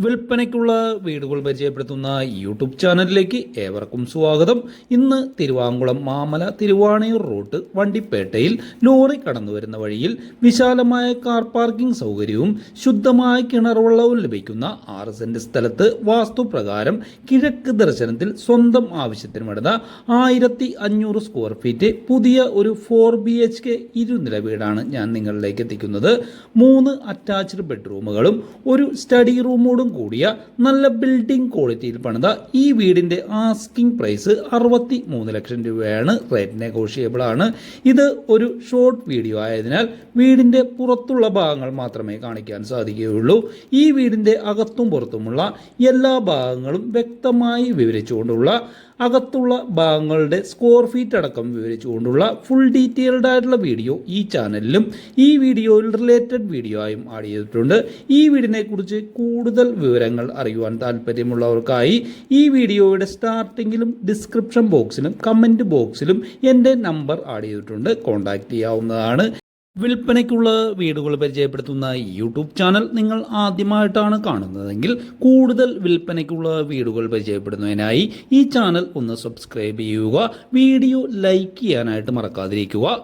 വിൽപ്പനയ്ക്കുള്ള വീടുകൾ പരിചയപ്പെടുത്തുന്ന യൂട്യൂബ് ചാനലിലേക്ക് ഏവർക്കും സ്വാഗതം. ഇന്ന് തിരുവാങ്കുളം മാമല തിരുവാണിയൂർ റൂട്ട് വണ്ടിപ്പേട്ടയിൽ ലോറി കടന്നു വരുന്ന വഴിയിൽ വിശാലമായ കാർ പാർക്കിംഗ് സൗകര്യവും ശുദ്ധമായ കിണർവെള്ളവും ലഭിക്കുന്ന 6 സെന്റ് സ്ഥലത്ത് വാസ്തുപ്രകാരം കിഴക്ക് ദർശനത്തിൽ സ്വന്തം ആവശ്യത്തിന് വേണ്ട 1500 സ്ക്വയർ ഫീറ്റ് പുതിയ ഒരു 4 BHK ഇരുനില വീടാണ് ഞാൻ നിങ്ങളിലേക്ക് എത്തിക്കുന്നത്. 3 അറ്റാച്ച്ഡ് ബെഡ്റൂമുകളും ഒരു സ്റ്റഡി റൂമോടും കൂടിയ നല്ല ബിൽഡിംഗ് ക്വാളിറ്റിയിൽ പണിത ഈ വീടിന്റെ ആസ്കിംഗ് പ്രൈസ് 63 ലക്ഷം രൂപയാണ്. റേറ്റ് നെഗോഷിയബിൾ ആണ്. ഇത് ഒരു ഷോർട്ട് വീഡിയോ ആയതിനാൽ വീടിന്റെ പുറത്തുള്ള ഭാഗങ്ങൾ മാത്രമേ കാണിക്കാൻ സാധിക്കുകയുള്ളൂ. ഈ വീടിന്റെ അകത്തും പുറത്തുമുള്ള എല്ലാ ഭാഗങ്ങളും വ്യക്തമായി വിവരിച്ചുകൊണ്ടുള്ള അകത്തുള്ള ഭാഗങ്ങളുടെ സ്ക്വയർ ഫീറ്റ് അടക്കം വിവരിച്ചുകൊണ്ടുള്ള ഫുൾ ഡീറ്റെയിൽഡ് ആയിട്ടുള്ള വീഡിയോ ഈ ചാനലിലും ഈ വീഡിയോയിൽ റിലേറ്റഡ് വീഡിയോ ആയും ആഡ് ചെയ്തിട്ടുണ്ട്. ഈ വീടിനെ കുറിച്ച് കൂടുതൽ വിവരങ്ങൾ അറിയുവാൻ താല്പര്യമുള്ളവർക്കായി ഈ വീഡിയോയുടെ സ്റ്റാർട്ടിങ്ങിലും ഡിസ്ക്രിപ്ഷൻ ബോക്സിലും കമൻറ്റ് ബോക്സിലും എൻ്റെ നമ്പർ ആഡ് ചെയ്തിട്ടുണ്ട്. കോൺടാക്റ്റ് ചെയ്യാവുന്നതാണ്. വിൽപ്പനയ്ക്കുള്ള വീടുകൾ പരിചയപ്പെടുത്തുന്ന യൂട്യൂബ് ചാനൽ നിങ്ങൾ ആദ്യമായിട്ടാണ് കാണുന്നതെങ്കിൽ കൂടുതൽ വിൽപ്പനയ്ക്കുള്ള വീടുകൾ പരിചയപ്പെടുന്നതിനായി ഈ ചാനൽ ഒന്ന് സബ്സ്ക്രൈബ് ചെയ്യുക. വീഡിയോ ലൈക്ക് ചെയ്യാനായിട്ട് മറക്കാതിരിക്കുക.